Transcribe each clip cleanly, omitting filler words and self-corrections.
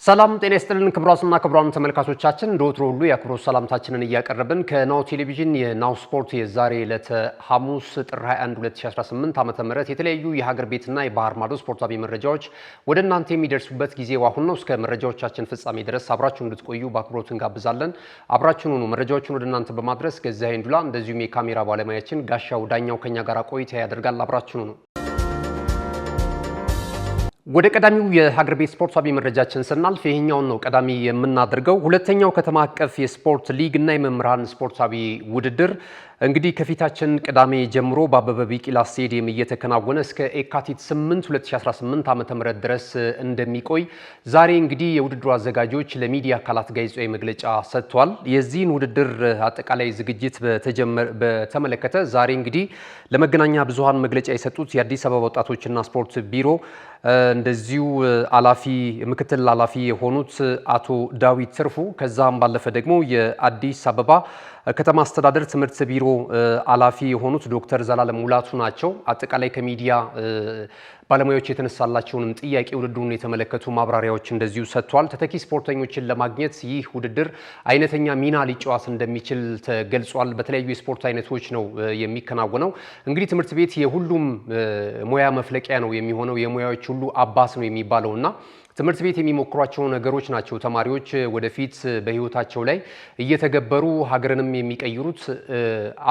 ሰላም ጤና ይስጥልን ክቡራትና ክቡራን ተመልካቾቻችን እንደወትሮ ሁሉ የአክብሮት ሰላምታችንን እያቀረብን ከናሁ ቴሌቪዥን የናሁ ስፖርት የዛሬ ዕለተ ሐሙስ ጥር 21 2018 ዓ.ም የተለያዩ የሀገር ቤትና የባህር ማዶ ስፖርታዊ መረጃዎች ወደ እናንተ የሚደርሱበት ጊዜው አሁን ነው። እስከ መረጃዎቻችን ፍጻሜ ድረስ አብራችሁን እንድትቆዩ በአክብሮት እንጋብዛለን። አብራችሁን ሁኑ። መረጃዎቹን ወደ እናንተ በማድረስ ገዛኸኝ ዱላ እንደዚሁም የካሜራ ባለሙያችን ጋሻው ዳኛው ከኛ ጋር ቆይታ ያደርጋል። አብራችሁን ሁኑ። ወደ ቀዳሚው የሀገር ቤት ስፖርታዊ መረጃችን ስናልፍ ይሄኛውን ነው ቀዳሚ የምናደርገው። ሁለተኛው ከተማ አቀፍ የስፖርት ሊግ እና የመምህራን ስፖርታዊ ውድድር እንግዲህ ከፊታችን ቅዳሜ ጀምሮ በአበበ ቢቂላ ስቴዲየም እየተከናወነ እስከ የካቲት 8 2018 ዓ.ም ድረስ እንደሚቆይ ዛሬ እንግዲህ የውድድሩ አዘጋጆች ለሚዲያ አካላት ጋዜጣዊ መግለጫ ሰጥቷል። የዚህን ውድድር አጠቃላይ ዝግጅት በተመለከተ ዛሬ እንግዲህ ለመገናኛ ብዙሃን መግለጫ የሰጡት የአዲስ አበባ ወጣቶችና ስፖርት ቢሮ እንደዚሁ ምክትል ኃላፊ የሆኑት አቶ ዳዊት ትርፉ ከዛም ባለፈ ደግሞ የአዲስ አበባ ከተማ አስተዳደር ትምህርት ቢሮ ኃላፊ የሆኑት ዶክተር ዘላለም ሙላቱ ናቸው። አጠቃላይ ከሚዲያ ባለሙያዎች የተነሳላቸውንም ጥያቄ ውድድሩን የተመለከቱ ማብራሪያዎች እንደዚሁ ሰጥቷል። ተተኪ ስፖርተኞችን ለማግኘት ይህ ውድድር አይነተኛ ሚና ሊጫወት እንደሚችል ተገልጿል። በተለያዩ የስፖርት አይነቶች ነው የሚከናወነው። እንግዲህ ትምህርት ቤት የሁሉም ሙያ መፍለቂያ ነው የሚሆነው፣ የሙያዎች ሁሉ አባት ነው የሚባለውና ትምህርት ቤት የሚሞክሯቸው ነገሮች ናቸው ተማሪዎች ወደፊት በህይወታቸው ላይ እየተገበሩ ሀገርንም የሚቀይሩት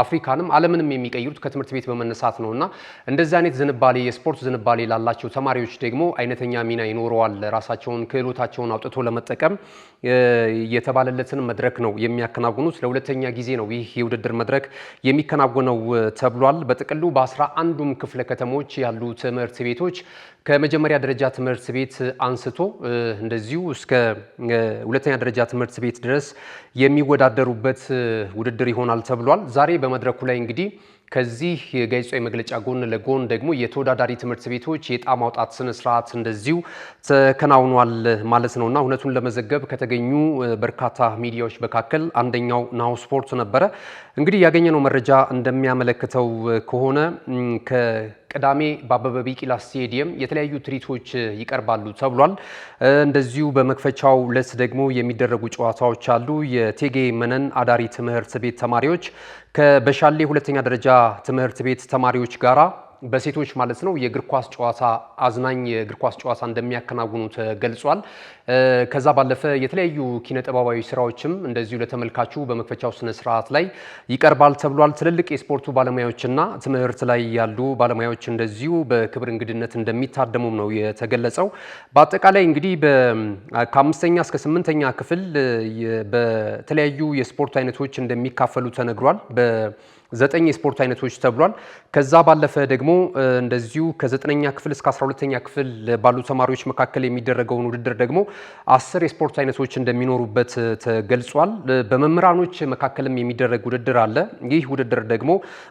አፍሪካንም ዓለምንም የሚቀይሩት ከትምህርት ቤት በመነሳት ነውና እንደዚህ አይነት ዝንባሌ የስፖርት ዝንባሌ ላላቸው ተማሪዎች ደግሞ አይነተኛ ሚና ይኖረዋል። ራሳቸውን ክህሎታቸውን አውጥቶ ለመጠቀም የተባለለትን መድረክ ነው የሚያከናውኑት። ለሁለተኛ ጊዜ ነው ይህ የውድድር መድረክ የሚከናወነው ተብሏል። በጥቅሉ በ11ዱም ክፍለ ከተሞች ያሉ ትምህርት ቤቶች ከመጀመሪያ ደረጃ ትምህርት ቤት አንስቶ እንደዚሁ እስከ ሁለተኛ ደረጃ ትምህርት ቤት ድረስ የሚወዳደሩበት ውድድር ይሆናል ተብሏል። ዛሬ በመድረኩ ላይ እንግዲህ ከዚህ የጋዜጣዊ መግለጫ ጎን ለጎን ደግሞ የተወዳዳሪ ትምህርት ቤቶች የዕጣ ማውጣት ስነ ስርዓት እንደዚሁ ተከናውኗል ማለት ነውና እውነቱን ለመዘገብ ከተገኙ በርካታ ሚዲያዎች መካከል አንደኛው ናሁ ስፖርት ነበረ። እንግዲህ ያገኘነው መረጃ እንደሚያመለክተው ከሆነ ቅዳሜ በአበበ ቢቂላ ስቴዲየም የተለያዩ ትርኢቶች ይቀርባሉ ተብሏል። እንደዚሁ በመክፈቻው ዕለት ደግሞ የሚደረጉ ጨዋታዎች አሉ። የቴጌ መነን አዳሪ ትምህርት ቤት ተማሪዎች ከበሻሌ ሁለተኛ ደረጃ ትምህርት ቤት ተማሪዎች ጋራ በሴቶች ማለት ነው የእግር ኳስ ጨዋታ አዝናኝ የእግር ኳስ ጨዋታ እንደሚያከናውኑ ተገልጿል። ከዛ ባለፈ የተለያዩ ኪነ ጥበባዊ ስራዎችም እንደዚሁ ለተመልካቹ በመክፈቻው ስነ ስርዓት ላይ ይቀርባል ተብሏል። ትልልቅ የስፖርቱ ባለሙያዎችና ትምህርት ላይ ያሉ ባለሙያዎች እንደዚሁ በክብር እንግድነት እንደሚታደሙም ነው የተገለጸው። በአጠቃላይ እንግዲህ ከአምስተኛ እስከ 8ኛ ክፍል በተለያዩ የስፖርት አይነቶች እንደሚካፈሉ ተነግሯል። በ9 የስፖርት አይነቶች ተብሏል። ከዛ ባለፈ ደግሞ እንደዚሁ ከ9ኛ ክፍል እስከ 12ኛ ክፍል ባሉ ተማሪዎች መካከል የሚደረገውን ውድድር ደግሞ 10 የስፖርት አይነቶች እንደሚኖሩበት ተገልጿል። በመምህራኖች መካከልም የሚደረግ ውድድር አለ። ይህ ውድድር ደግሞ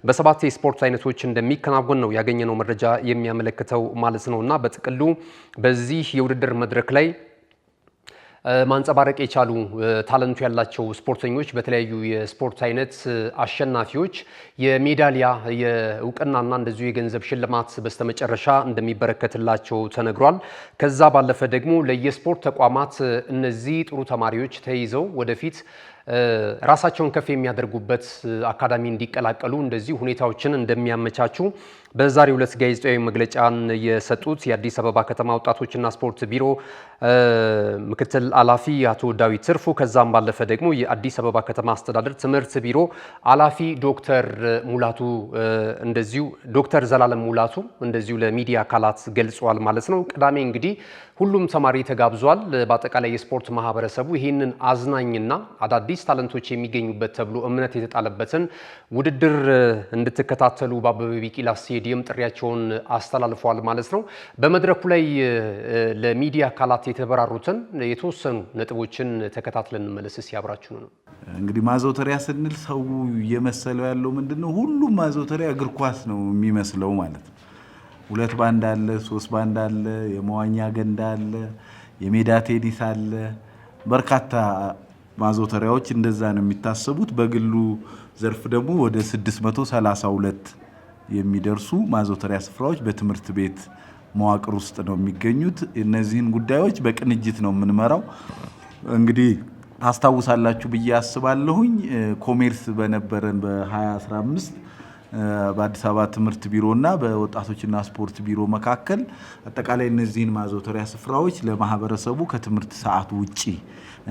በ7 የስፖርት አይነቶች እንደሚከናወን ነው ያገኘነው መረጃ የሚያመለክተው ማለት ነውና በጥቅሉ በዚህ የውድድር መድረክ ላይ ማንጸባረቅ የቻሉ ታለንቱ ያላቸው ስፖርተኞች በተለያዩ የስፖርት አይነት አሸናፊዎች የሜዳሊያ የእውቅናና እንደዚሁ የገንዘብ ሽልማት በስተመጨረሻ እንደሚበረከትላቸው ተነግሯል። ከዛ ባለፈ ደግሞ ለየስፖርት ተቋማት እነዚህ ጥሩ ተማሪዎች ተይዘው ወደፊት ራሳቸውን ከፍ የሚያደርጉበት አካዳሚ እንዲቀላቀሉ እንደዚህ ሁኔታዎችን እንደሚያመቻቹ በዛሬው ዕለት ጋዜጣዊ መግለጫን የሰጡት የአዲስ አበባ ከተማ ወጣቶችና ስፖርት ቢሮ ምክትል ኃላፊ አቶ ዳዊት ትርፉ ከዛም ባለፈ ደግሞ የአዲስ አበባ ከተማ አስተዳደር ትምህርት ቢሮ ኃላፊ ዶክተር ዘላለም ሙላቱ እንደዚሁ ለሚዲያ አካላት ገልጸዋል ማለት ነው። ቅዳሜ እንግዲህ ሁሉም ተማሪ ተጋብዟል። በአጠቃላይ የስፖርት ማህበረሰቡ ይህንን አዝናኝና አዳዲስ ታለንቶች የሚገኙበት ተብሎ እምነት የተጣለበትን ውድድር እንድትከታተሉ በአበበ ቢቂላ ስቴዲየም ጥሪያቸውን አስተላልፈዋል ማለት ነው። በመድረኩ ላይ ለሚዲያ አካላት የተበራሩትን የተወሰኑ ነጥቦችን ተከታትለን እንመለስ። ያብራችሁ ነው። እንግዲህ ማዘውተሪያ ስንል ሰው እየመሰለው ያለው ምንድነው? ሁሉም ማዘውተሪያ እግር ኳስ ነው የሚመስለው ማለት ነው። 2 ባንድ አለ፣ 3 ባንድ አለ፣ የመዋኛ ገንዳ አለ፣ የሜዳ ቴኒስ አለ። በርካታ ማዘውተሪያዎች እንደዛ ነው የሚታሰቡት። በግሉ ዘርፍ ደግሞ ወደ 632 የሚደርሱ ማዘውተሪያ ስፍራዎች በትምህርት ቤት መዋቅር ውስጥ ነው የሚገኙት። እነዚህን ጉዳዮች በቅንጅት ነው የምንመራው። እንግዲህ ታስታውሳላችሁ ብዬ አስባለሁኝ ኮሜርስ በነበረን በ2015 በአዲስ አበባ ትምህርት ቢሮና በወጣቶችና ስፖርት ቢሮ መካከል አጠቃላይ እነዚህን ማዘውተሪያ ስፍራዎች ለማህበረሰቡ ከትምህርት ሰዓት ውጪ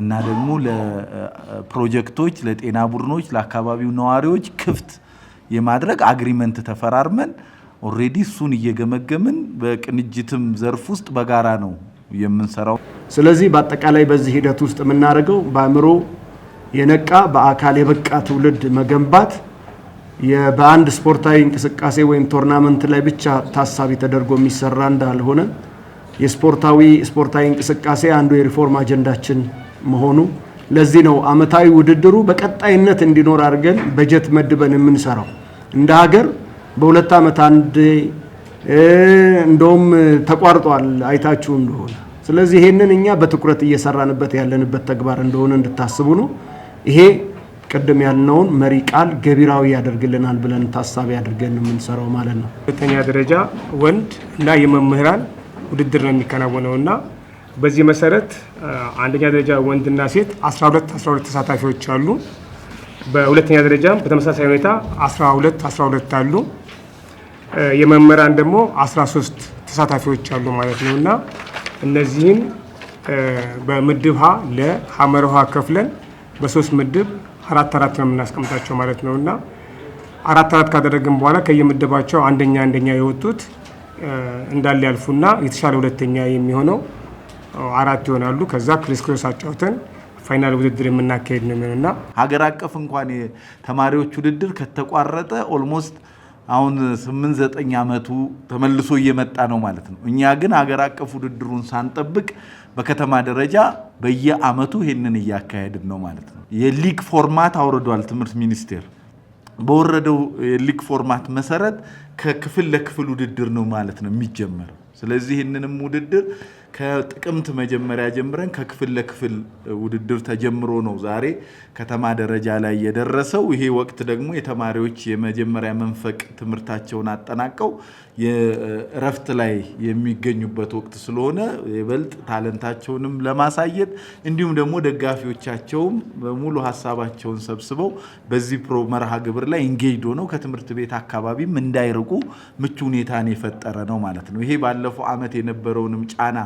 እና ደግሞ ለፕሮጀክቶች፣ ለጤና ቡድኖች፣ ለአካባቢው ነዋሪዎች ክፍት የማድረግ አግሪመንት ተፈራርመን ኦሬዲ እሱን እየገመገምን በቅንጅትም ዘርፍ ውስጥ በጋራ ነው የምንሰራው። ስለዚህ በአጠቃላይ በዚህ ሂደት ውስጥ የምናደርገው በአእምሮ የነቃ በአካል የበቃ ትውልድ መገንባት በአንድ ስፖርታዊ እንቅስቃሴ ወይም ቶርናመንት ላይ ብቻ ታሳቢ ተደርጎ የሚሰራ እንዳልሆነ ስፖርታዊ እንቅስቃሴ አንዱ የሪፎርም አጀንዳችን መሆኑ ለዚህ ነው አመታዊ ውድድሩ በቀጣይነት እንዲኖር አድርገን በጀት መድበን የምንሰራው። እንደ ሀገር በሁለት አመት አንድ እንደውም ተቋርጧል አይታችሁ እንደሆነ። ስለዚህ ይሄንን እኛ በትኩረት እየሰራንበት ያለንበት ተግባር እንደሆነ እንድታስቡ ነው። ይሄ ቀደም ያልነውን መሪ ቃል ገቢራዊ ያደርግልናል ብለን ታሳቢ አድርገን የምንሰራው ማለት ነው። ሁለተኛ ደረጃ ወንድ እና የመምህራን ውድድር ነው የሚከናወነውና በዚህ መሰረት አንደኛ ደረጃ ወንድና ሴት 12 ተሳታፊዎች አሉ። በሁለተኛ ደረጃም በተመሳሳይ ሁኔታ 12 አሉ። የመምህራን ደግሞ 13 ተሳታፊዎች አሉ ማለት ነውና እነዚህን በምድብ ሀ ለሐመር ውሃ ከፍለን በሶስት ምድብ አራት ነው የምናስቀምጣቸው ማለት ነውና አራት ካደረግን በኋላ ከየምድባቸው አንደኛ የወጡት እንዳለ ያልፉና የተሻለ ሁለተኛ የሚሆነው አራት ይሆናሉ። ከዛ ክሪስ አጫውተን ፋይናል ውድድር የምናካሄድ ነው የሚሆነውና ሀገር አቀፍ እንኳን የተማሪዎች ውድድር ከተቋረጠ ኦልሞስት አሁን 8-9 አመቱ ተመልሶ እየመጣ ነው ማለት ነው። እኛ ግን ሀገር አቀፍ ውድድሩን ሳንጠብቅ በከተማ ደረጃ በየአመቱ ይሄንን እያካሄድን ነው ማለት ነው። የሊግ ፎርማት አውርዷል ትምህርት ሚኒስቴር። በወረደው የሊግ ፎርማት መሰረት ከክፍል ለክፍል ውድድር ነው ማለት ነው የሚጀመረው። ስለዚህ ይህንንም ውድድር ከጥቅምት መጀመሪያ ጀምረን ከክፍል ለክፍል ውድድር ተጀምሮ ነው ዛሬ ከተማ ደረጃ ላይ የደረሰው። ይሄ ወቅት ደግሞ የተማሪዎች የመጀመሪያ መንፈቅ ትምህርታቸውን አጠናቀው የእረፍት ላይ የሚገኙበት ወቅት ስለሆነ ይበልጥ ታለንታቸውንም ለማሳየት እንዲሁም ደግሞ ደጋፊዎቻቸውም በሙሉ ሀሳባቸውን ሰብስበው በዚህ መርሃ ግብር ላይ ኢንጌጅድ ሆነው ከትምህርት ቤት አካባቢም እንዳይርቁ ምቹ ሁኔታን የፈጠረ ነው ማለት ነው። ይሄ ባለፈው አመት የነበረውንም ጫና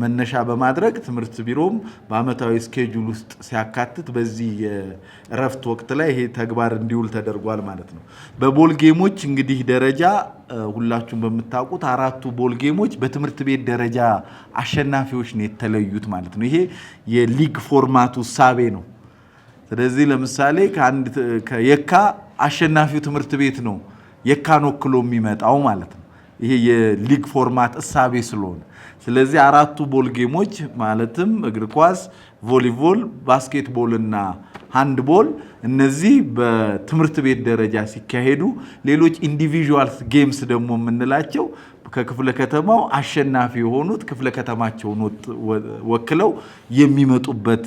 መነሻ በማድረግ ትምህርት ቢሮም በአመታዊ ስኬጁል ውስጥ ሲያካትት በዚህ የእረፍት ወቅት ላይ ይሄ ተግባር እንዲውል ተደርጓል ማለት ነው። በቦል ጌሞች እንግዲህ ደረጃ ሁላችሁም በምታውቁት 4ቱ ቦል ጌሞች በትምህርት ቤት ደረጃ አሸናፊዎች ነው የተለዩት ማለት ነው። ይሄ የሊግ ፎርማቱ እሳቤ ነው። ስለዚህ ለምሳሌ ከየካ አሸናፊው ትምህርት ቤት ነው የካን ወክሎ የሚመጣው ማለት ነው። ይሄ የሊግ ፎርማት እሳቤ ስለሆነ ስለዚህ 4ቱ ቦል ጌሞች ማለትም እግር ኳስ፣ ቮሊቦል፣ ባስኬትቦል እና ሃንድቦል እነዚህ በትምህርት ቤት ደረጃ ሲካሄዱ ሌሎች ኢንዲቪጁዋል ጌምስ ደግሞ የምንላቸው ከክፍለ ከተማው አሸናፊ የሆኑት ክፍለ ከተማቸውን ወክለው የሚመጡበት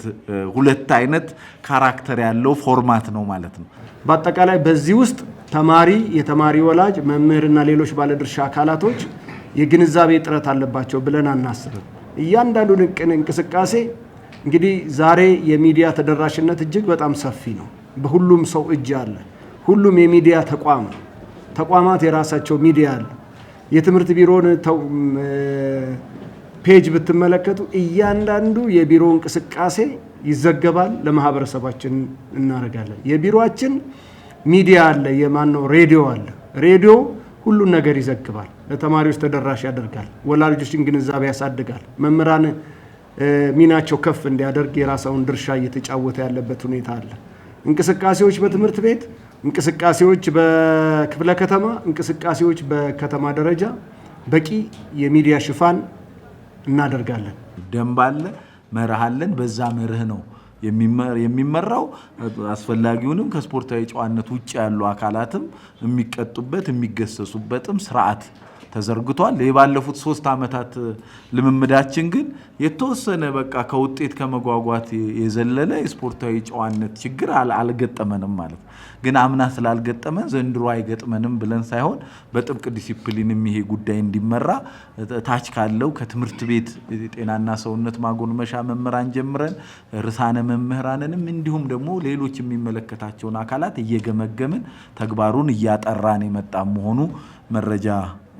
ሁለት አይነት ካራክተር ያለው ፎርማት ነው ማለት ነው። በአጠቃላይ በዚህ ውስጥ የተማሪ ወላጅ፣ መምህርና ሌሎች ባለድርሻ አካላቶች የግንዛቤ ጥረት አለባቸው ብለን አናስብም። እያንዳንዱ እንቅስቃሴ እንግዲህ ዛሬ የሚዲያ ተደራሽነት እጅግ በጣም ሰፊ ነው። በሁሉም ሰው እጅ አለ። ሁሉም የሚዲያ ተቋማት የራሳቸው ሚዲያ አለ። የትምህርት ቢሮን ፔጅ ብትመለከቱ እያንዳንዱ የቢሮ እንቅስቃሴ ይዘገባል፣ ለማህበረሰባችን እናደርጋለን። የቢሮአችን ሚዲያ አለ፣ ሬዲዮ አለ። ሬዲዮ ሁሉን ነገር ይዘግባል፣ ለተማሪዎች ተደራሽ ያደርጋል፣ ወላጆችን ግንዛቤ ያሳድጋል፣ መምህራን ሚናቸው ከፍ እንዲያደርግ የራሳውን ድርሻ እየተጫወተ ያለበት ሁኔታ አለ። እንቅስቃሴዎች በትምህርት ቤት፣ እንቅስቃሴዎች በክፍለ ከተማ፣ እንቅስቃሴዎች በከተማ ደረጃ በቂ የሚዲያ ሽፋን እናደርጋለን። ደንብ አለ፣ መርህ አለን። በዛ መርህ ነው የሚመራው። አስፈላጊውንም ከስፖርታዊ ጨዋነት ውጭ ያሉ አካላትም የሚቀጡበት የሚገሰሱበትም ስርዓት ተዘርግቷል። የባለፉት 3 ዓመታት ልምምዳችን ግን የተወሰነ በቃ ከውጤት ከመጓጓት የዘለለ የስፖርታዊ ጨዋነት ችግር አልገጠመንም ማለት ነው። ግን አምና ስላልገጠመን ዘንድሮ አይገጥመንም ብለን ሳይሆን በጥብቅ ዲሲፕሊንም ይሄ ጉዳይ እንዲመራ ታች ካለው ከትምህርት ቤት ጤናና ሰውነት ማጎልመሻ መምህራን ጀምረን ርዕሳነ መምህራንንም እንዲሁም ደግሞ ሌሎች የሚመለከታቸውን አካላት እየገመገምን ተግባሩን እያጠራን የመጣ መሆኑ መረጃ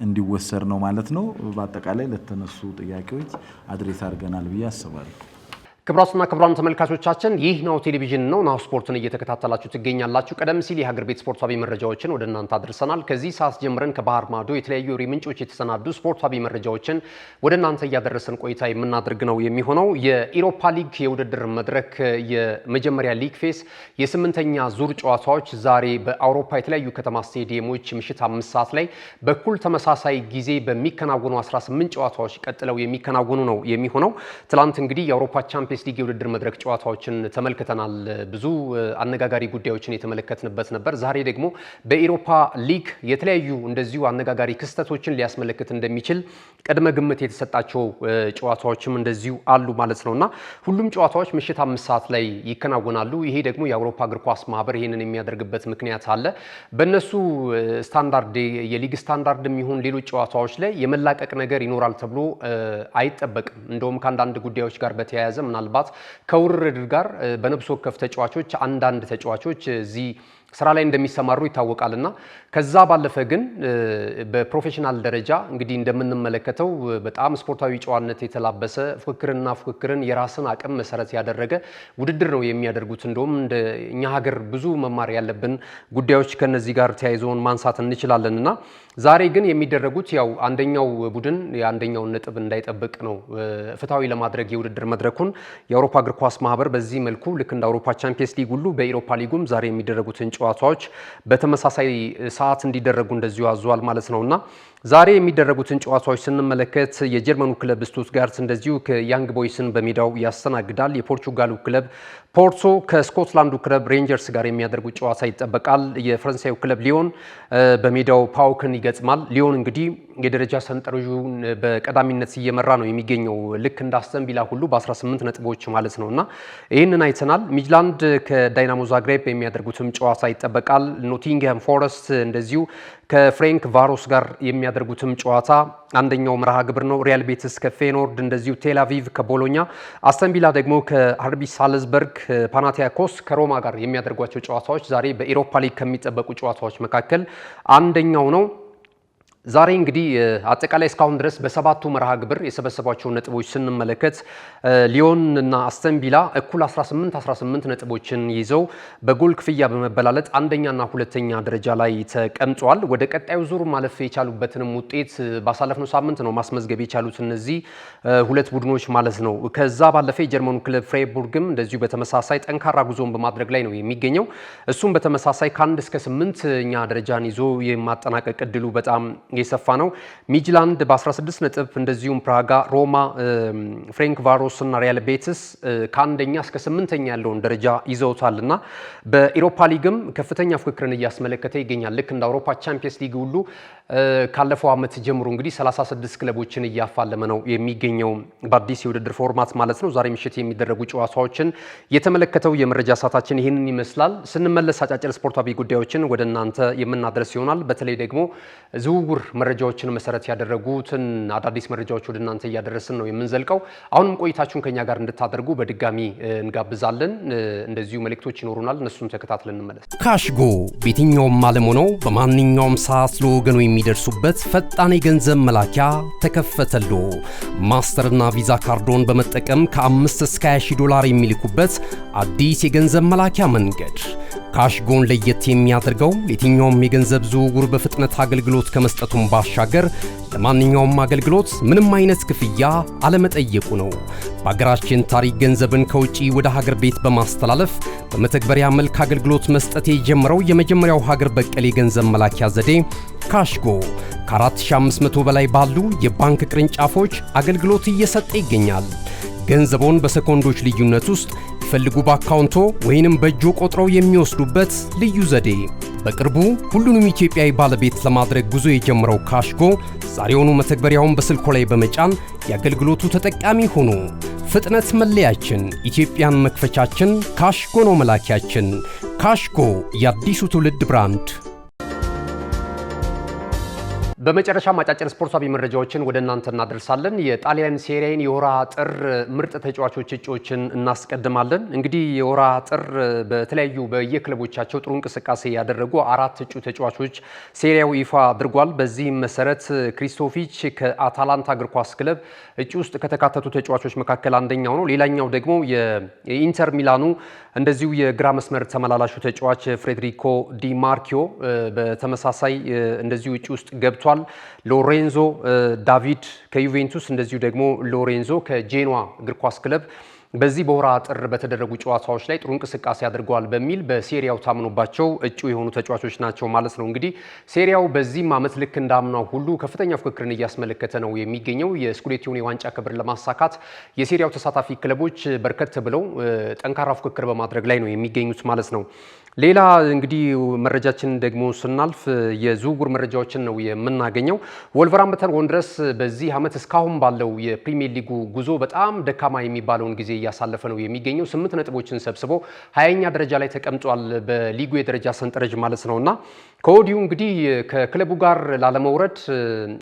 እንዲወሰድ ነው ማለት ነው። በአጠቃላይ ለተነሱ ጥያቄዎች አድሬስ አድርገናል ብዬ አስባለሁ። ክቡራትና ክቡራን ተመልካቾቻችን ይህ ናሁ ቴሌቪዥን ነው። ናሁ ስፖርትን እየተከታተላችሁ ትገኛላችሁ። ቀደም ሲል የሀገር ቤት ስፖርታዊ መረጃዎችን ወደ እናንተ አድርሰናል። ከዚህ ሰዓት ጀምረን ከባህር ማዶ የተለያዩ ምንጮች የተሰናዱ ስፖርታዊ መረጃዎችን ወደ እናንተ እያደረሰን ቆይታ የምናደርግ ነው የሚሆነው። የኢሮፓ ሊግ የውድድር መድረክ የመጀመሪያ ሊግ ፌስ የ8ኛ ዙር ጨዋታዎች ዛሬ በአውሮፓ የተለያዩ ከተማ ስቴዲየሞች ምሽት 5 ሰዓት ላይ በኩል ተመሳሳይ ጊዜ በሚከናወኑ 18 ጨዋታዎች ቀጥለው የሚከናወኑ ነው የሚሆነው። ትላንት እንግዲህ የአውሮፓ ቻምፒየንስ ሊግ የውድድር መድረክ ጨዋታዎችን ተመልክተናል። ብዙ አነጋጋሪ ጉዳዮችን የተመለከትንበት ነበር። ዛሬ ደግሞ በኢሮፓ ሊግ የተለያዩ እንደዚሁ አነጋጋሪ ክስተቶችን ሊያስመለክት እንደሚችል ቅድመ ግምት የተሰጣቸው ጨዋታዎችም እንደዚሁ አሉ ማለት ነውና ሁሉም ጨዋታዎች ምሽት 5 ሰዓት ላይ ይከናወናሉ። ይሄ ደግሞ የአውሮፓ እግር ኳስ ማህበር ይሄንን የሚያደርግበት ምክንያት አለ። በእነሱ ስታንዳርድ የሊግ ስታንዳርድ የሚሆን ሌሎች ጨዋታዎች ላይ የመላቀቅ ነገር ይኖራል ተብሎ አይጠበቅም። እንደውም ከአንዳንድ ጉዳዮች ጋር በተያያዘ ምናልባት ከውርርድ ጋር በነፍስ ወከፍ ተጫዋቾች አንዳንድ ተጫዋቾች እዚህ ስራ ላይ እንደሚሰማሩ ይታወቃልና ከዛ ባለፈ ግን በፕሮፌሽናል ደረጃ እንግዲህ እንደምንመለከተው በጣም ስፖርታዊ ጨዋነት የተላበሰ ፉክክርን የራስን አቅም መሰረት ያደረገ ውድድር ነው የሚያደርጉት። እንደውም እኛ ሀገር ብዙ መማር ያለብን ጉዳዮች ከነዚህ ጋር ተያይዘውን ማንሳት እንችላለንና ዛሬ ግን የሚደረጉት ያው አንደኛው ቡድን የአንደኛውን ነጥብ እንዳይጠብቅ ነው ፍትሃዊ ለማድረግ የውድድር መድረኩን የአውሮፓ እግር ኳስ ማህበር በዚህ መልኩ ልክ እንደ አውሮፓ ቻምፒየንስ ሊግ ሁሉ በኢሮፓ ሊጉም ዛሬ የሚደረጉትን ጨዋታዎች በተመሳሳይ ሰዓት እንዲደረጉ እንደዚሁ አዟል ማለት ነውና ዛሬ የሚደረጉትን ጨዋታዎች ስንመለከት የጀርመኑ ክለብ ስቱትጋርት እንደዚሁ ከያንግ ቦይስን በሜዳው ያስተናግዳል። የፖርቹጋሉ ክለብ ፖርቶ ከስኮትላንዱ ክለብ ሬንጀርስ ጋር የሚያደርጉት ጨዋታ ይጠበቃል። የፈረንሳዩ ክለብ ሊዮን በሜዳው ፓውክን ይገጥማል። ሊዮን እንግዲህ የደረጃ ሰንጠረዡን በቀዳሚነት እየመራ ነው የሚገኘው ልክ እንደ አስተን ቪላ ሁሉ በ18 ነጥቦች ማለት ነውና ይህንን አይተናል። ሚድላንድ ከዳይናሞ ዛግሬብ የሚያደርጉትም ጨዋታ ይጠበቃል። ኖቲንግሃም ፎረስት እንደዚሁ ከፍሬንክ ቫሮስ ጋር የሚያደርጉትም ጨዋታ አንደኛው መርሃ ግብር ነው። ሪያል ቤቲስ ከፌኖርድ እንደዚሁ ቴል አቪቭ ከቦሎኛ፣ አስተን ቪላ ደግሞ ከአርቢ ሳልዝበርግ፣ ፓናቲያኮስ ከሮማ ጋር የሚያደርጓቸው ጨዋታዎች ዛሬ በኢሮፓ ሊግ ከሚጠበቁ ጨዋታዎች መካከል አንደኛው ነው። ዛሬ እንግዲህ አጠቃላይ እስካሁን ድረስ በሰባቱ መርሃ ግብር የሰበሰቧቸው ነጥቦች ስንመለከት ሊዮን እና አስተን ቪላ እኩል 18 ነጥቦችን ይዘው በጎል ክፍያ በመበላለጥ አንደኛና ሁለተኛ ደረጃ ላይ ተቀምጠዋል። ወደ ቀጣዩ ዙር ማለፍ የቻሉበትንም ውጤት ባሳለፍነው ሳምንት ነው ማስመዝገብ የቻሉት እነዚህ ሁለት ቡድኖች ማለት ነው። ከዛ ባለፈ የጀርመኑ ክለብ ፍሬቡርግም እንደዚሁ በተመሳሳይ ጠንካራ ጉዞን በማድረግ ላይ ነው የሚገኘው። እሱም በተመሳሳይ ከ1 እስከ 8ኛ ደረጃን ይዞ የማጠናቀቅ እድሉ በጣም የሰፋ ነው። ሚድላንድ በ16 ነጥብ እንደዚሁም ፕራጋ፣ ሮማ፣ ፍሬንክ ቫሮስ እና ሪያል ቤቲስ ከአንደኛ እስከ 8ኛ ያለውን ደረጃ ይዘውታልና በኢሮፓ ሊግም ከፍተኛ ፉክክርን እያስመለከተ ይገኛል። ልክ እንደ አውሮፓ ቻምፒየንስ ሊግ ሁሉ ካለፈው ዓመት ጀምሮ እንግዲህ 36 ክለቦችን እያፋለመ ነው የሚገኘው በአዲስ የውድድር ፎርማት ማለት ነው። ዛሬ ምሽት የሚደረጉ ጨዋታዎችን የተመለከተው የመረጃ ሰዓታችን ይህንን ይመስላል። ስንመለስ አጫጭር ስፖርታዊ ጉዳዮችን ወደ እናንተ የምናደርስ ይሆናል። በተለይ ደግሞ ዝውውር መረጃዎችን መሰረት ያደረጉትን አዳዲስ መረጃዎች ወደ እናንተ እያደረስን ነው የምንዘልቀው። አሁንም ቆይታችሁን ከኛ ጋር እንድታደርጉ በድጋሚ እንጋብዛለን። እንደዚሁ መልእክቶች ይኖሩናል፣ እነሱን ተከታትለን እንመለስ። ካሽጎ በየትኛውም ዓለም ሆነው በማንኛውም ሰዓት ለወገኑ የሚደርሱበት ፈጣን የገንዘብ መላኪያ ተከፈተሎ። ማስተርና ቪዛ ካርዶን በመጠቀም ከ5 እስከ 20 ዶላር የሚልኩበት አዲስ የገንዘብ መላኪያ መንገድ። ካሽጎን ለየት የሚያደርገው የትኛውም የገንዘብ ዝውውር በፍጥነት አገልግሎት ከመስጠቱም ባሻገር ለማንኛውም አገልግሎት ምንም አይነት ክፍያ አለመጠየቁ ነው። በሀገራችን ታሪክ ገንዘብን ከውጪ ወደ ሀገር ቤት በማስተላለፍ በመተግበሪያ መልክ አገልግሎት መስጠት የጀመረው የመጀመሪያው ሀገር በቀል የገንዘብ መላኪያ ዘዴ ካሽጎ ከ4500 በላይ ባሉ የባንክ ቅርንጫፎች አገልግሎት እየሰጠ ይገኛል። ገንዘቦን በሰኮንዶች ልዩነት ውስጥ ሲፈልጉ በአካውንቶ ወይንም በእጆ ቆጥረው የሚወስዱበት ልዩ ዘዴ። በቅርቡ ሁሉንም ኢትዮጵያዊ ባለቤት ለማድረግ ጉዞ የጀመረው ካሽጎ ዛሬውኑ መተግበሪያውን በስልኮ ላይ በመጫን የአገልግሎቱ ተጠቃሚ ሆኑ። ፍጥነት መለያችን፣ ኢትዮጵያን መክፈቻችን፣ ካሽጎ ነው መላኪያችን። ካሽጎ የአዲሱ ትውልድ ብራንድ። በመጨረሻ አጫጭር ስፖርታዊ መረጃዎችን ወደ እናንተ እናደርሳለን። የጣሊያን ሴሪያን የወራ ጥር ምርጥ ተጫዋቾች እጩዎችን እናስቀድማለን። እንግዲህ የወራ ጥር በተለያዩ በየክለቦቻቸው ጥሩ እንቅስቃሴ ያደረጉ 4 እጩ ተጫዋቾች ሴሪያው ይፋ አድርጓል። በዚህም መሰረት ክሪስቶፊች ከአታላንታ እግር ኳስ ክለብ እጩ ውስጥ ከተካተቱ ተጫዋቾች መካከል አንደኛው ነው። ሌላኛው ደግሞ የኢንተር ሚላኑ እንደዚሁ የግራ መስመር ተመላላሹ ተጫዋች ፍሬድሪኮ ዲ ማርኪዮ በተመሳሳይ እንደዚሁ እጩ ውስጥ ገብቷል። ሎሬንዞ ዳቪድ ከዩቬንቱስ እንደዚሁ ደግሞ ሎሬንዞ ከጄኖዋ እግር ኳስ ክለብ በዚህ በወራ ጥር በተደረጉ ጨዋታዎች ላይ ጥሩ እንቅስቃሴ አድርገዋል በሚል በሴሪያው ታምኖባቸው እጩ የሆኑ ተጫዋቾች ናቸው ማለት ነው። እንግዲህ ሴሪያው በዚህም ዓመት ልክ እንዳምናው ሁሉ ከፍተኛ ፍክክርን እያስመለከተ ነው የሚገኘው። የስኩዴቲውን የዋንጫ ክብር ለማሳካት የሴሪያው ተሳታፊ ክለቦች በርከት ብለው ጠንካራ ፍክክር በማድረግ ላይ ነው የሚገኙት ማለት ነው። ሌላ እንግዲህ መረጃችን ደግሞ ስናልፍ የዝውውር መረጃዎችን ነው የምናገኘው። ወልቨርሃምፕተን ወንደረርስ በዚህ ዓመት እስካሁን ባለው የፕሪሚየር ሊጉ ጉዞ በጣም ደካማ የሚባለውን ጊዜ እያሳለፈ ነው የሚገኘው። 8 ነጥቦችን ሰብስቦ 20ኛ ደረጃ ላይ ተቀምጧል በሊጉ የደረጃ ሰንጠረዥ ማለት ነውና ከወዲሁ እንግዲህ ከክለቡ ጋር ላለመውረድ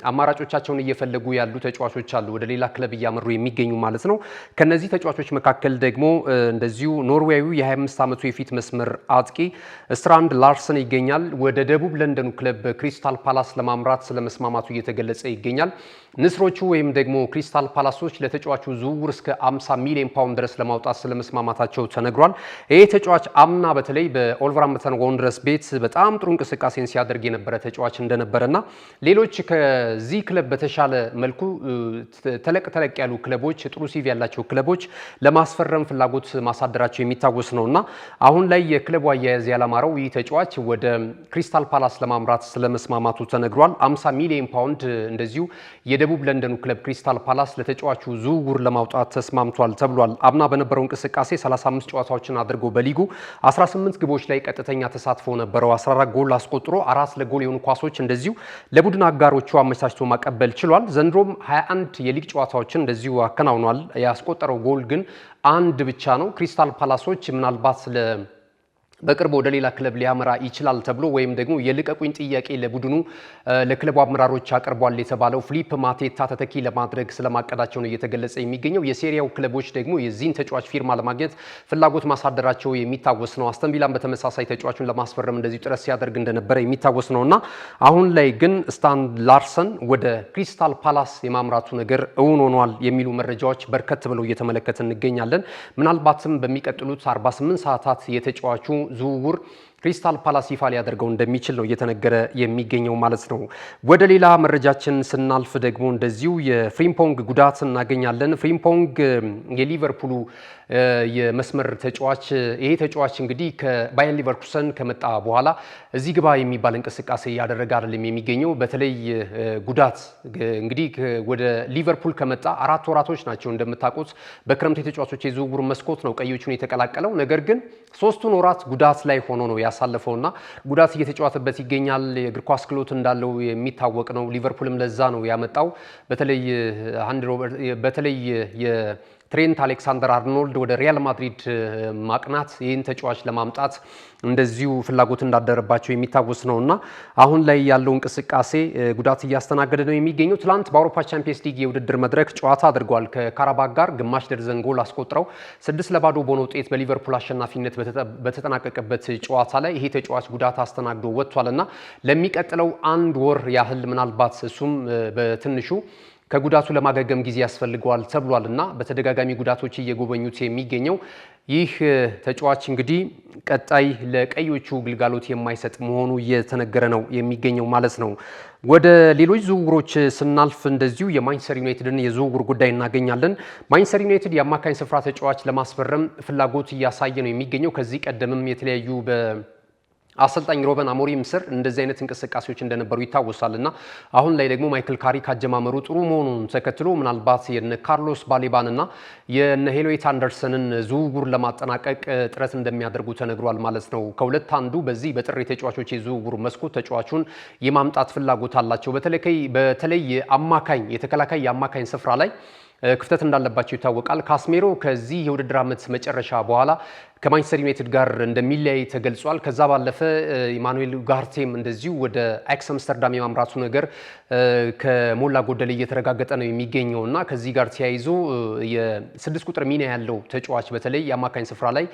አማራጮቻቸውን እየፈለጉ ያሉ ተጫዋቾች አሉ፣ ወደ ሌላ ክለብ እያመሩ የሚገኙ ማለት ነው። ከነዚህ ተጫዋቾች መካከል ደግሞ እንደዚሁ ኖርዌያዊው የ25 ዓመቱ የፊት መስመር አጥቂ ስትራንድ ላርሰን ይገኛል። ወደ ደቡብ ለንደኑ ክለብ ክሪስታል ፓላስ ለማምራት ስለመስማማቱ እየተገለጸ ይገኛል። ንስሮቹ ወይም ደግሞ ክሪስታል ፓላሶች ለተጫዋቹ ዝውውር እስከ 50 ሚሊዮን ፓውንድ ድረስ ለማውጣት ስለመስማማታቸው ተነግሯል። ይህ ተጫዋች አምና በተለይ በወልቨርሃምፕተን ወንደረርስ ቤት በጣም ጥሩ እንቅስቃሴን ሲያደርግ የነበረ ተጫዋች እንደነበረና ሌሎች ከዚህ ክለብ በተሻለ መልኩ ተለቅ ያሉ ክለቦች ጥሩ ሲቪ ያላቸው ክለቦች ለማስፈረም ፍላጎት ማሳደራቸው የሚታወስ ነውና አሁን ላይ የክለቡ አያያዝ ያላማረው ይህ ተጫዋች ወደ ክሪስታል ፓላስ ለማምራት ስለመስማማቱ ተነግሯል። 50 ሚሊዮን ፓውንድ እንደዚሁ የደቡብ ለንደኑ ክለብ ክሪስታል ፓላስ ለተጫዋቹ ዝውውር ለማውጣት ተስማምቷል ተብሏል። አምና በነበረው እንቅስቃሴ 35 ጨዋታዎችን አድርጎ በሊጉ 18 ግቦች ላይ ቀጥተኛ ተሳትፎ ነበረው። 14 ጎል አስቆጥሮ 4 ለጎል የሆኑ ኳሶች እንደዚሁ ለቡድን አጋሮቹ አመቻችቶ ማቀበል ችሏል። ዘንድሮም 21 የሊግ ጨዋታዎችን እንደዚሁ አከናውኗል። ያስቆጠረው ጎል ግን 1 ብቻ ነው። ክሪስታል ፓላሶች ምናልባት በቅርብ ወደ ሌላ ክለብ ሊያመራ ይችላል ተብሎ ወይም ደግሞ የልቀቁኝ ጥያቄ ለቡድኑ ለክለቡ አመራሮች አቅርቧል የተባለው ፊሊፕ ማቴታ ተተኪ ለማድረግ ስለማቀዳቸው ነው እየተገለጸ የሚገኘው። የሴሪያው ክለቦች ደግሞ የዚህን ተጫዋች ፊርማ ለማግኘት ፍላጎት ማሳደራቸው የሚታወስ ነው። አስተን ቪላን በተመሳሳይ ተጫዋቹን ለማስፈረም እንደዚሁ ጥረት ሲያደርግ እንደነበረ የሚታወስ ነውና አሁን ላይ ግን ስታን ላርሰን ወደ ክሪስታል ፓላስ የማምራቱ ነገር እውን ሆኗል የሚሉ መረጃዎች በርከት ብለው እየተመለከተ እንገኛለን። ምናልባትም በሚቀጥሉት 48 ሰዓታት የተጫዋቹ ዝውውር ክሪስታል ፓላስ ይፋ ሊያደርገው እንደሚችል ነው እየተነገረ የሚገኘው ማለት ነው። ወደ ሌላ መረጃችን ስናልፍ ደግሞ እንደዚሁ የፍሪምፖንግ ጉዳት እናገኛለን። ፍሪምፖንግ የሊቨርፑሉ የመስመር ተጫዋች ይሄ ተጫዋች እንግዲህ ከባየር ሊቨርኩሰን ከመጣ በኋላ እዚህ ግባ የሚባል እንቅስቃሴ ያደረገ አይደለም የሚገኘው። በተለይ ጉዳት እንግዲህ ወደ ሊቨርፑል ከመጣ 4 ወራቶች ናቸው እንደምታውቁት። በክረምት የተጫዋቾች የዝውውር መስኮት ነው ቀዮቹን የተቀላቀለው። ነገር ግን 3ቱን ወራት ጉዳት ላይ ሆኖ ነው ያሳለፈውና ጉዳት እየተጫወተበት ይገኛል። የእግር ኳስ ክሎት እንዳለው የሚታወቅ ነው። ሊቨርፑልም ለዛ ነው ያመጣው። በተለይ ትሬንት አሌክሳንደር አርኖልድ ወደ ሪያል ማድሪድ ማቅናት ይህን ተጫዋች ለማምጣት እንደዚሁ ፍላጎት እንዳደረባቸው የሚታወስ ነውና አሁን ላይ ያለው እንቅስቃሴ ጉዳት እያስተናገደ ነው የሚገኘው። ትላንት በአውሮፓ ቻምፒየንስ ሊግ የውድድር መድረክ ጨዋታ አድርጓል። ከካራባክ ጋር ግማሽ ደርዘን ጎል አስቆጥረው 6-0 በሆነ ውጤት በሊቨርፑል አሸናፊነት በተጠናቀቀበት ጨዋታ ላይ ይሄ ተጫዋች ጉዳት አስተናግዶ ወጥቷልና ለሚቀጥለው 1 ወር ያህል ምናልባት እሱም በትንሹ ከጉዳቱ ለማገገም ጊዜ ያስፈልገዋል ተብሏልና በተደጋጋሚ ጉዳቶች እየጎበኙት የሚገኘው ይህ ተጫዋች እንግዲህ ቀጣይ ለቀዮቹ ግልጋሎት የማይሰጥ መሆኑ እየተነገረ ነው የሚገኘው ማለት ነው። ወደ ሌሎች ዝውውሮች ስናልፍ እንደዚሁ የማንቸስተር ዩናይትድን የዝውውር ጉዳይ እናገኛለን። ማንቸስተር ዩናይትድ የአማካኝ ስፍራ ተጫዋች ለማስፈረም ፍላጎት እያሳየ ነው የሚገኘው። ከዚህ ቀደምም የተለያዩ አሰልጣኝ ሮበን አሞሪም ስር እንደዚህ አይነት እንቅስቃሴዎች እንደነበሩ ይታወሳልና አሁን ላይ ደግሞ ማይክል ካሪክ አጀማመሩ ጥሩ መሆኑን ተከትሎ ምናልባት የነ ካርሎስ ባሌባንና የነ ሄሎይት አንደርሰንን ዝውውር ለማጠናቀቅ ጥረት እንደሚያደርጉ ተነግሯል ማለት ነው። ከሁለት አንዱ በዚህ በጥር የተጫዋቾች የዝውውር መስኮት ተጫዋቹን የማምጣት ፍላጎት አላቸው። በተለይ የተከላካይ የአማካኝ ስፍራ ላይ ክፍተት እንዳለባቸው ይታወቃል። ካስሜሮ ከዚህ የውድድር ዓመት መጨረሻ በኋላ ከማንቸስተር ዩናይትድ ጋር እንደሚለያይ ተገልጿል። ከዛ ባለፈ ኢማኑኤል ጋርቴም እንደዚሁ ወደ አያክስ አምስተርዳም የማምራቱ ነገር ከሞላ ጎደል እየተረጋገጠ ነው የሚገኘውና ከዚህ ጋር ተያይዞ የ6 ቁጥር ሚና ያለው ተጫዋች በተለይ የአማካኝ ስፍራ ላይ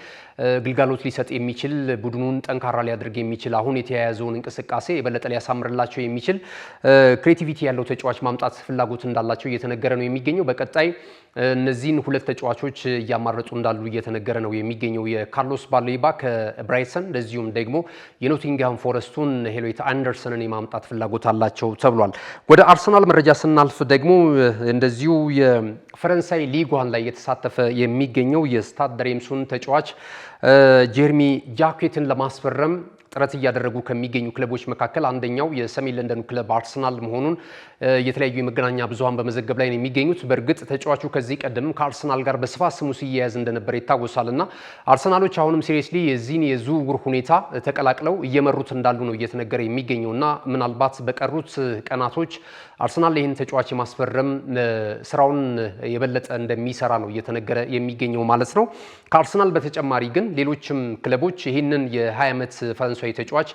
ግልጋሎት ሊሰጥ የሚችል ቡድኑን ጠንካራ ሊያደርግ የሚችል አሁን የተያያዘውን እንቅስቃሴ የበለጠ ሊያሳምርላቸው የሚችል ክሬቲቪቲ ያለው ተጫዋች ማምጣት ፍላጎት እንዳላቸው እየተነገረ ነው የሚገኘው። በቀጣይ እነዚህን ሁለት ተጫዋቾች እያማረጡ እንዳሉ እየተነገረ ነው የሚገኘው። የካርሎስ ባሌባ ከብራይተን እንደዚሁም ደግሞ የኖቲንግሃም ፎረስቱን ሄሎይት አንደርሰንን የማምጣት ፍላጎት አላቸው ተብሏል። ወደ አርሰናል መረጃ ስናልፍ ደግሞ እንደዚሁ የፈረንሳይ ሊግ 1 ላይ የተሳተፈ የሚገኘው የስታድ ሬምሱን ተጫዋች ጄርሚ ጃኬትን ለማስፈረም ጥረት እያደረጉ ከሚገኙ ክለቦች መካከል አንደኛው የሰሜን ለንደኑ ክለብ አርሰናል መሆኑን የተለያዩ የመገናኛ ብዙሃን በመዘገብ ላይ ነው የሚገኙት። በእርግጥ ተጫዋቹ ከዚህ ቀደም ከአርሰናል ጋር በስፋት ስሙ ሲያያዝ እንደነበር ይታወሳልና አርሰናሎች አሁንም ሲሪየስሊ የዚህን የዝውውር ሁኔታ ተቀላቅለው እየመሩት እንዳሉ ነው እየተነገረ የሚገኘውና ምናልባት በቀሩት ቀናቶች አርሰናል ይህን ተጫዋች የማስፈረም ስራውን የበለጠ እንደሚሰራ ነው እየተነገረ የሚገኘው ማለት ነው። ከአርሰናል በተጨማሪ ግን ሌሎችም ክለቦች ይህንን የ20 ዓመት ፈረንሳዊ ተጫዋች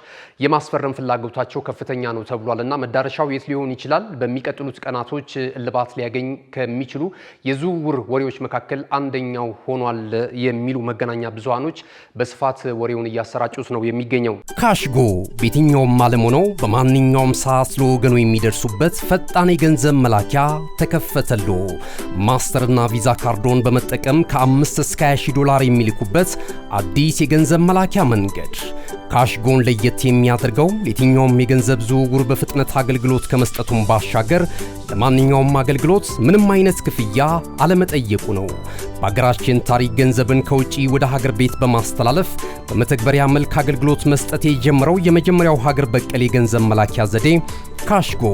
የማስፈረም ፍላጎታቸው ከፍተኛ ነው ተብሏልና መዳረሻው የት ሊሆን ይችላል? በሚቀጥሉት ቀናቶች እልባት ሊያገኝ ከሚችሉ የዝውውር ወሬዎች መካከል አንደኛው ሆኗል የሚሉ መገናኛ ብዙሃኖች በስፋት ወሬውን እያሰራጩት ነው የሚገኘው። ካሽጎ በየትኛውም ዓለም ሆነው በማንኛውም ሰዓት ለወገኑ የሚደርሱበት ፈጣን የገንዘብ መላኪያ ተከፈተሎ። ማስተርና ቪዛ ካርዶን በመጠቀም ከ5 እስከ 20 ዶላር የሚልኩበት አዲስ የገንዘብ መላኪያ መንገድ። ካሽጎን ለየት የሚያደርገው የትኛውም የገንዘብ ዝውውር በፍጥነት አገልግሎት ከመስጠቱም ባሻገር ለማንኛውም አገልግሎት ምንም አይነት ክፍያ አለመጠየቁ ነው። በሀገራችን ታሪክ ገንዘብን ከውጪ ወደ ሀገር ቤት በማስተላለፍ በመተግበሪያ መልክ አገልግሎት መስጠት የጀመረው የመጀመሪያው ሀገር በቀል የገንዘብ መላኪያ ዘዴ ካሽጎ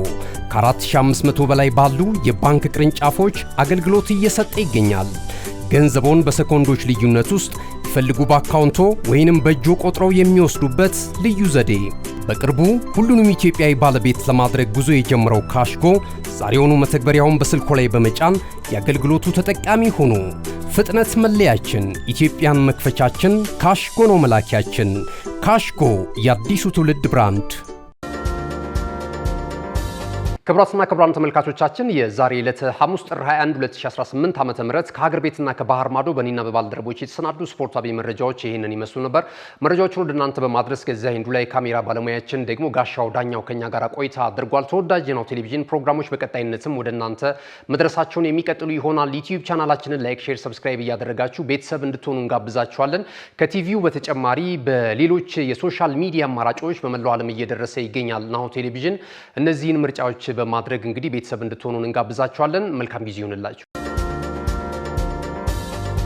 ከ4500 በላይ ባሉ የባንክ ቅርንጫፎች አገልግሎት እየሰጠ ይገኛል። ገንዘቦን በሰኮንዶች ልዩነት ውስጥ ይፈልጉ በአካውንቶ ወይንም በእጆ ቆጥረው የሚወስዱበት ልዩ ዘዴ። በቅርቡ ሁሉንም ኢትዮጵያዊ ባለቤት ለማድረግ ጉዞ የጀመረው ካሽጎ ዛሬውኑ መተግበሪያውን በስልኮ ላይ በመጫን የአገልግሎቱ ተጠቃሚ ሆኑ። ፍጥነት መለያችን፣ ኢትዮጵያን መክፈቻችን፣ ካሽጎ ነው መላኪያችን። ካሽጎ የአዲሱ ትውልድ ብራንድ። ክቡራትና ክቡራን ተመልካቾቻችን የዛሬ ዕለት ሐሙስ ጥር 21 2018 ዓ.ም ከሀገር ቤትና ከባህር ማዶ በእኔና በባልደረቦች የተሰናዱ ስፖርታዊ መረጃዎች ይህንን ይመስሉ ነበር። መረጃዎቹን ወደ እናንተ በማድረስ ገዛ ሂንዱ ላይ ካሜራ ባለሙያችን ደግሞ ጋሻው ዳኛው ከኛ ጋር ቆይታ አድርጓል። ተወዳጅ ነው ቴሌቪዥን ፕሮግራሞች በቀጣይነትም ወደ እናንተ መድረሳቸውን የሚቀጥሉ ይሆናል። ዩቲዩብ ቻናላችንን ላይክ፣ ሼር፣ ሰብስክራይብ እያደረጋችሁ ቤተሰብ እንድትሆኑ እንጋብዛችኋለን። ከቲቪው በተጨማሪ በሌሎች የሶሻል ሚዲያ አማራጮች በመላው ዓለም እየደረሰ ይገኛል ናሁ ቴሌቪዥን። እነዚህን ምርጫዎች በማድረግ እንግዲህ ቤተሰብ እንድትሆኑ እንጋብዛችኋለን። መልካም ጊዜ ይሁንላችሁ።